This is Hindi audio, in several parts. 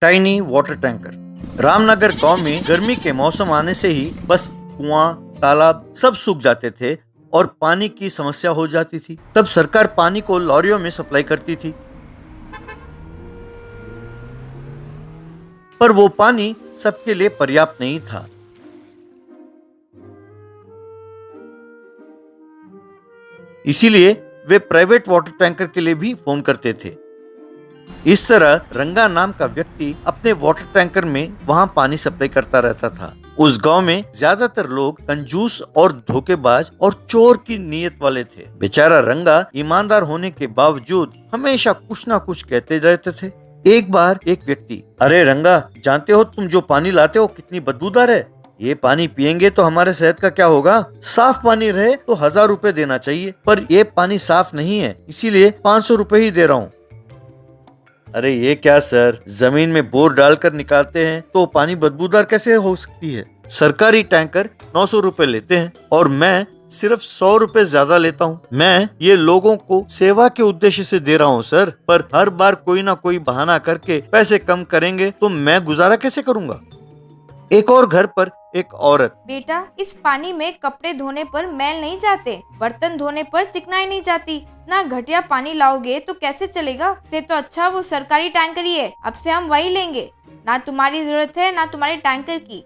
Tiny water tanker. रामनगर गांव में गर्मी के मौसम आने से ही बस कुआं, तालाब सब सूख जाते थे और पानी की समस्या हो जाती थी। तब सरकार पानी को लॉरियों में सप्लाई करती थी, पर वो पानी सबके लिए पर्याप्त नहीं था। इसीलिए वे प्राइवेट वाटर टैंकर के लिए भी फोन करते थे। इस तरह रंगा नाम का व्यक्ति अपने वाटर टैंकर में वहां पानी सप्लाई करता रहता था। उस गांव में ज्यादातर लोग कंजूस और धोखेबाज और चोर की नीयत वाले थे। बेचारा रंगा ईमानदार होने के बावजूद हमेशा कुछ ना कुछ कहते रहते थे। एक बार एक व्यक्ति, अरे रंगा, जानते हो तुम जो पानी लाते हो कितनी बदबूदार है, ये पानी पिएंगे तो हमारे सेहत का क्या होगा। साफ पानी रहे तो 1000 रुपए देना चाहिए, पर ये पानी साफ नहीं है, इसीलिए 500 रुपए ही दे रहा हूँ। अरे ये क्या सर, जमीन में बोर डालकर निकालते हैं तो पानी बदबूदार कैसे हो सकती है। सरकारी टैंकर 900 रुपए लेते हैं और मैं सिर्फ 100 रुपए ज्यादा लेता हूँ। मैं ये लोगों को सेवा के उद्देश्य से दे रहा हूँ सर, पर हर बार कोई ना कोई बहाना करके पैसे कम करेंगे तो मैं गुजारा कैसे करूँगा। एक और घर पर एक औरत, बेटा, इस पानी में कपड़े धोने पर मैल नहीं जाते, बर्तन धोने पर चिकनाई नहीं जाती। ना घटिया पानी लाओगे तो कैसे चलेगा। इससे तो अच्छा वो सरकारी टैंकर ही है, अब से हम वही लेंगे। ना तुम्हारी जरूरत है ना तुम्हारे टैंकर की।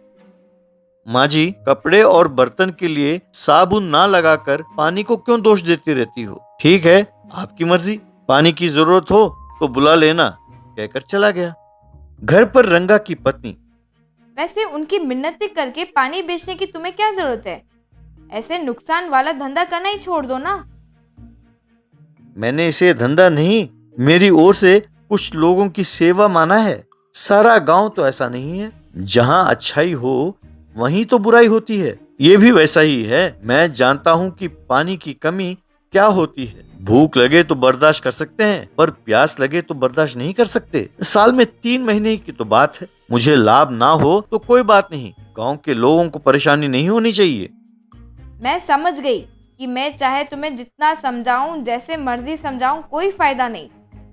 माँ जी, कपड़े और बर्तन के लिए साबुन ना लगाकर पानी को क्यों दोष देती रहती हो। ठीक है, आपकी मर्जी, पानी की जरूरत हो तो बुला लेना, कहकर चला गया। घर पर रंगा की पत्नी, वैसे उनकी मिन्नतें करके पानी बेचने की तुम्हें क्या जरूरत है। ऐसे नुकसान वाला धंधा करना ही छोड़ दो ना। मैंने इसे धंधा नहीं, मेरी ओर से कुछ लोगों की सेवा माना है। सारा गांव तो ऐसा नहीं है, जहां अच्छाई हो वहीं तो बुराई होती है। ये भी वैसा ही है। मैं जानता हूं कि पानी की कमी क्या होती है। भूख लगे तो बर्दाश्त कर सकते हैं, पर प्यास लगे तो बर्दाश्त नहीं कर सकते। साल में 3 महीने की तो बात है। मुझे लाभ ना हो तो कोई बात नहीं, गांव के लोगों को परेशानी नहीं होनी चाहिए। मैं समझ गई कि मैं चाहे तुम्हें जितना समझाऊं, जैसे मर्जी समझाऊं, कोई फायदा नहीं।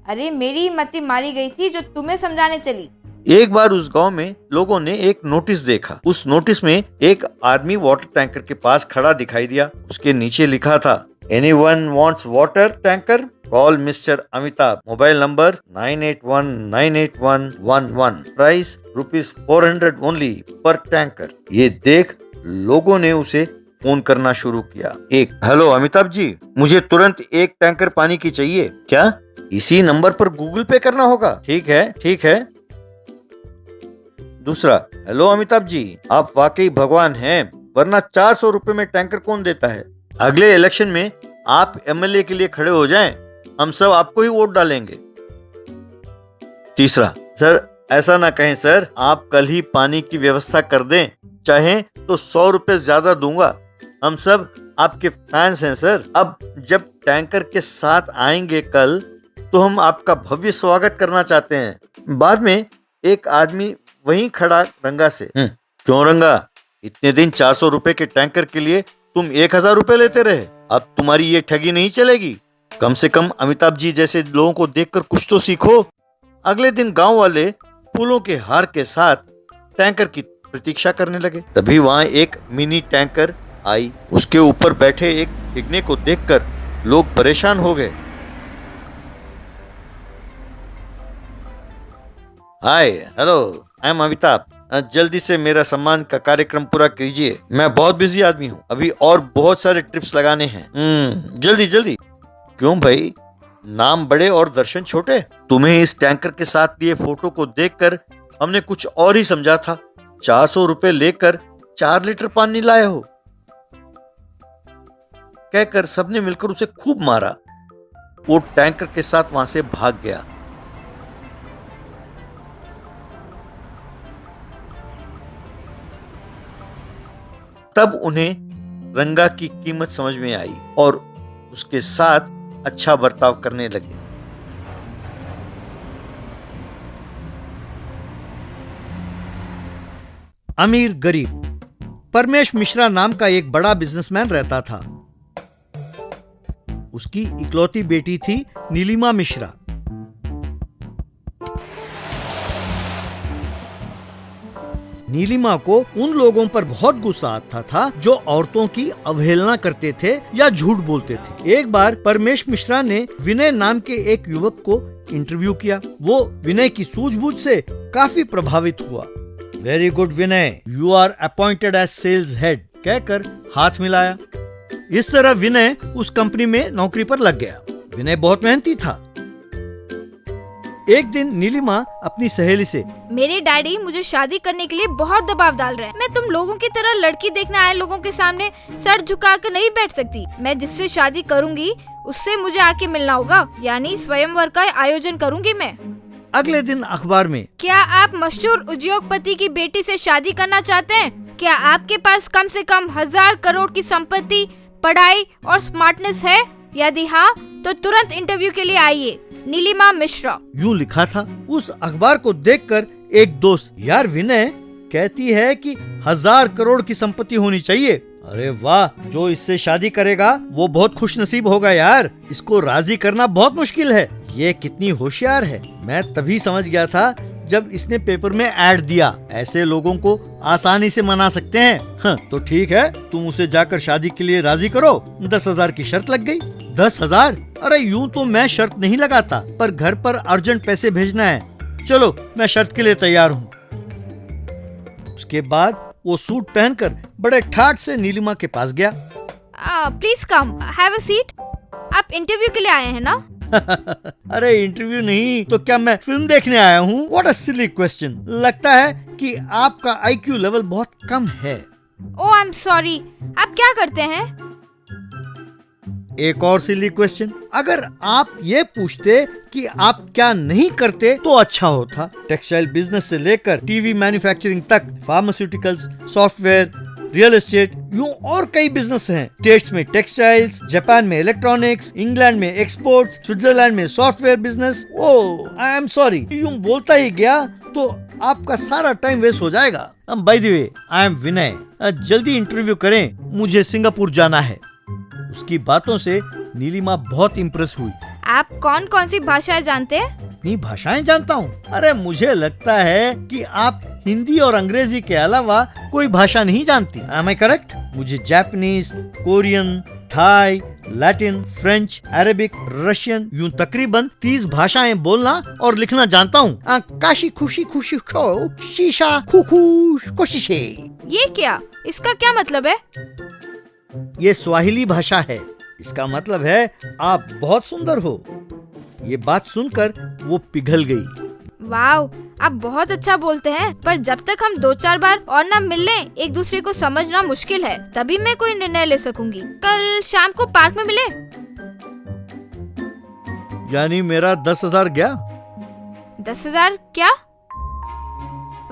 अरे मेरी मति मारी गई थी जो तुम्हें समझाने चली। एक बार उस गांव में लोगों ने एक नोटिस देखा। उस नोटिस में एक आदमी वाटर टैंकर के पास खड़ा दिखाई दिया। उसके नीचे लिखा था, Anyone wants water tanker? Call Mr. Amitabh. Mobile number 98198111. Price ₹400 only per tanker. ये देख लोगों ने उसे फोन करना शुरू किया। एक, हेलो अमिताभ जी, मुझे तुरंत एक टैंकर पानी की चाहिए। क्या? इसी नंबर पर गूगल पे करना होगा। ठीक है, ठीक है। दूसरा, हेलो अमिताभ जी, आप वाकई भगवान हैं, वरना 400 रुपए में टैंकर कौन देता है। अगले इलेक्शन में आप एमएलए के लिए खड़े हो जाएं, हम सब आपको ही वोट डालेंगे। तीसरा, सर ऐसा ना कहें सर, आप कल ही पानी की व्यवस्था कर दें, चाहें तो 100 रुपए ज्यादा दूंगा। हम सब आपके फैंस हैं सर। अब जब टैंकर के साथ आएंगे कल, तो हम आपका भव्य स्वागत करना चाहते हैं। बाद में एक आदमी वहीं खड़ा रंगा से, क्यों रंगा, इतने दिन 400 रुपए के टैंकर के लिए तुम 1000 रुपए लेते रहे, अब तुम्हारी ये ठगी नहीं चलेगी। कम से कम अमिताभ जी जैसे लोगों को देखकर कुछ तो सीखो। अगले दिन गांव वाले फूलों के हार के साथ टैंकर की प्रतीक्षा करने लगे। तभी वहां एक मिनी टैंकर आई। उसके ऊपर बैठे एक पिगने को देखकर लोग परेशान हो गए। हाय, हेलो, आई एम अमिताभ, जल्दी से मेरा सम्मान का कार्यक्रम पूरा कीजिए। मैं बहुत बिजी आदमी हूँ, अभी और बहुत सारे ट्रिप्स लगाने हैं। जल्दी जल्दी। क्यों भाई, नाम बड़े और दर्शन छोटे। तुम्हें इस टैंकर के साथ लिए फोटो को देखकर हमने कुछ और ही समझा था। 400 रुपए लेकर 4 लीटर पानी लाए हो, कहकर सबने मिलकर उसे खूब मारा। वो टैंकर के साथ वहां से भाग गया। तब उन्हें रंगा की कीमत समझ में आई और उसके साथ अच्छा बर्ताव करने लगे। अमीर गरीब। परमेश मिश्रा नाम का एक बड़ा बिजनेसमैन रहता था। उसकी इकलौती बेटी थी नीलिमा मिश्रा। नीलिमा को उन लोगों पर बहुत गुस्सा आता था जो औरतों की अवहेलना करते थे या झूठ बोलते थे। एक बार परमेश मिश्रा ने विनय नाम के एक युवक को इंटरव्यू किया। वो विनय की सूझबूझ से काफी प्रभावित हुआ। Very good Vinay, you are appointed as sales head कहकर हाथ मिलाया। इस तरह विनय उस कंपनी में नौकरी पर लग गया। विनय बहुत मेहनती था। एक दिन नीलिमा अपनी सहेली से, मेरे डैडी मुझे शादी करने के लिए बहुत दबाव डाल रहे हैं। मैं तुम लोगों की तरह लड़की देखने आए लोगों के सामने सर झुकाकर नहीं बैठ सकती। मैं जिससे शादी करूंगी उससे मुझे आके मिलना होगा, यानी स्वयंवर का आयोजन करूंगी मैं। अगले दिन अखबार में, क्या आप मशहूर उद्योगपति की बेटी से शादी करना चाहते हैं? क्या आपके पास कम से कम 1000 करोड़ की संपत्ति, पढ़ाई और स्मार्टनेस है? यदि हाँ तो तुरंत इंटरव्यू के लिए आइए, नीलिमा मिश्रा। यूं लिखा था। उस अखबार को देखकर एक दोस्त, यार विनय कहती है कि 1000 करोड़ की संपत्ति होनी चाहिए। अरे वाह, जो इससे शादी करेगा वो बहुत खुशनसीब होगा यार। इसको राजी करना बहुत मुश्किल है। ये कितनी होशियार है। मैं तभी समझ गया था जब इसने पेपर में ऐड दिया। ऐसे लोगों को आसानी से मना सकते हैं। हाँ, तो ठीक है, तुम उसे जाकर शादी के लिए राजी करो। 10,000 की शर्त लग गई। 10,000? अरे यूं तो मैं शर्त नहीं लगाता, पर घर पर अर्जेंट पैसे भेजना है। चलो, मैं शर्त के लिए तैयार हूँ। उसके बाद वो सूट पहनकर बड़े ठाट से नीलिमा के पास गया। Please come, have a seat. आप इंटरव्यू के लिए आए हैं ना? अरे इंटरव्यू नहीं तो क्या मैं फिल्म देखने आया हूँ? What a silly question. लगता है कि आपका IQ लेवल बहुत कम है। ओह, आई एम सॉरी। आप क्या करते हैं? एक और सिली क्वेश्चन। अगर आप ये पूछते कि आप क्या नहीं करते तो अच्छा होता। टेक्सटाइल बिजनेस से लेकर टीवी मैन्युफैक्चरिंग तक, फार्मास्यूटिकल्स, सॉफ्टवेयर, रियल एस्टेट, यूं और कई बिजनेस हैं। स्टेट्स में टेक्सटाइल्स, जापान में इलेक्ट्रॉनिक्स, इंग्लैंड में एक्सपोर्ट्स, स्विट्जरलैंड में software business. Oh, I am sorry. यूं बोलता ही गया तो आपका सारा टाइम वेस्ट हो जाएगा। By the way, I am Vinay. जल्दी इंटरव्यू करें, मुझे सिंगापुर जाना है। उसकी बातों से नीलिमा बहुत इम्प्रेस हुई। आप कौन कौन सी भाषाएं जानते हैं? इतनी भाषाएं जानता हूँ। अरे मुझे लगता है कि आप हिंदी और अंग्रेजी के अलावा कोई भाषा नहीं जानती। Am I correct? मुझे Japanese, Korean, Thai, Latin, French, Arabic, Russian, यूं तकरीबन 30 भाषाएं बोलना और लिखना जानता हूँ। काशी खुशी खुशी खो, शीशा खुखुश कोशिशे। ये क्या? इसका क्या मतलब है? ये स्वाहिली भाषा है। इसका मतलब है आप बहुत सुंदर हो। ये बात सुनकर वो पिघल गई। वाओ, आप बहुत अच्छा बोलते हैं, पर जब तक हम 2-4 बार और न मिल लें, एक दूसरे को समझना मुश्किल है। तभी मैं कोई निर्णय ले सकूंगी। कल शाम को पार्क में मिले। यानी मेरा 10,000 गया? 10,000 क्या?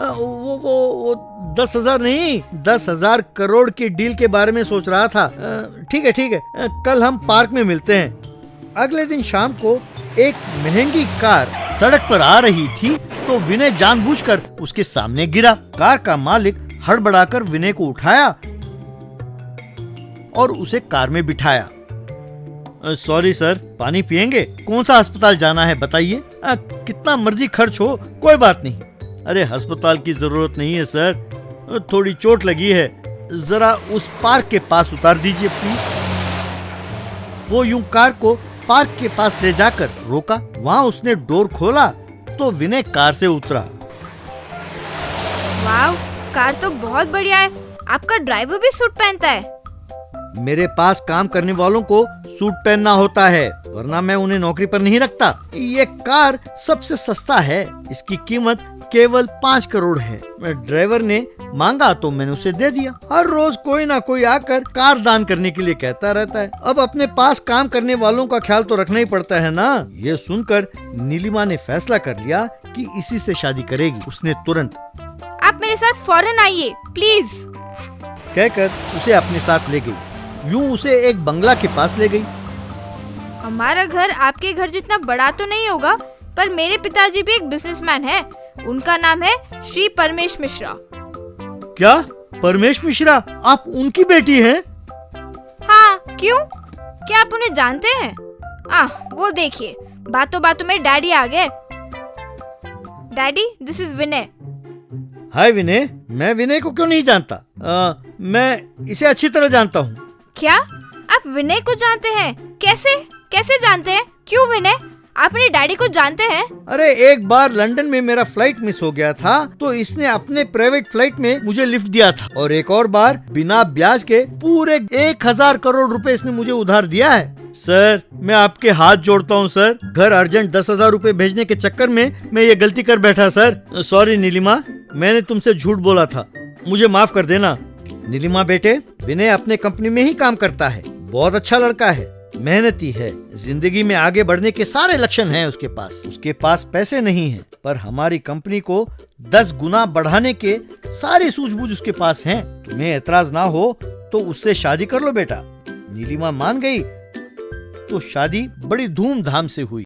वो 10,000 नहीं, 10,000 करोड़ की डील के बारे में सोच रहा था। ठीक है, कल हम पार्क में मिलते हैं। अगले दिन शाम को एक महंगी कार सड़क पर आ रही थी तो विनय जानबूझकर उसके सामने गिरा। कार का मालिक हड़बड़ाकर विनय को उठाया और उसे कार में बिठाया। सॉरी सर, पानी पियेंगे? कौन सा अस्पताल जाना है बताइए? कितना मर्जी खर्च हो, कोई बात नहीं। अरे अस्पताल की जरूरत नहीं है सर, थोड़ी चोट लगी है। जरा उस पार्क के पास उतार दीजिए प्लीज। वो यूं कार को पार्क के पास ले जाकर रोका। वहाँ उसने डोर खोला तो विनय कार से उतरा। वाव, कार तो बहुत बढ़िया है। आपका ड्राइवर भी सूट पहनता है? मेरे पास काम करने वालों को सूट पहनना होता है, वरना मैं उन्हें नौकरी पर नहीं रखता। ये कार सबसे सस्ता है। इसकी कीमत केवल 5 करोड़ है। ड्राइवर ने मांगा तो मैंने उसे दे दिया। हर रोज कोई ना कोई आकर कार दान करने के लिए कहता रहता है। अब अपने पास काम करने वालों का ख्याल तो रखना ही पड़ता है ना। ये सुनकर नीलिमा ने फैसला कर लिया कि इसी से शादी करेगी। उसने तुरंत, आप मेरे साथ फौरन आइए प्लीज, कहकर उसे अपने साथ ले गई। यूं उसे एक बंगला के पास ले गई। हमारा घर आपके घर जितना बड़ा तो नहीं होगा, पर मेरे पिताजी भी एक बिजनेसमैन है। उनका नाम है श्री परमेश मिश्रा। क्या? परमेश मिश्रा? आप उनकी बेटी हैं? हाँ, क्यों? क्या आप उन्हें जानते हैं? वो देखिए, बातों बातों में डैडी आ गए। डैडी, दिस इज विनय। हाय विनय, मैं विनय को क्यों नहीं जानता? मैं इसे अच्छी तरह जानता हूँ। क्या आप विनय को जानते हैं? कैसे कैसे जानते हैं? क्यों विनय, आप अपने डैडी को जानते हैं? अरे एक बार लंदन में मेरा फ्लाइट मिस हो गया था तो इसने अपने प्राइवेट फ्लाइट में मुझे लिफ्ट दिया था, और एक और बार बिना ब्याज के पूरे 1000 करोड़ रुपए इसने मुझे उधार दिया है। सर, मैं आपके हाथ जोड़ता हूँ सर, घर अर्जेंट 10,000 रुपए भेजने के चक्कर में मैं ये गलती कर बैठा सर। सॉरी नीलिमा, मैंने तुमसे झूठ बोला था, मुझे माफ कर देना। नीलिमा बेटे, विनय अपने कंपनी में ही काम करता है, बहुत अच्छा लड़का है, मेहनती है, जिंदगी में आगे बढ़ने के सारे लक्षण हैं उसके पास। उसके पास पैसे नहीं हैं, पर हमारी कंपनी को 10 गुना बढ़ाने के सारी सूझबूझ उसके पास हैं। तुम्हें एतराज ना हो तो उससे शादी कर लो बेटा। नीलिमा मान गई तो शादी बड़ी धूमधाम से हुई।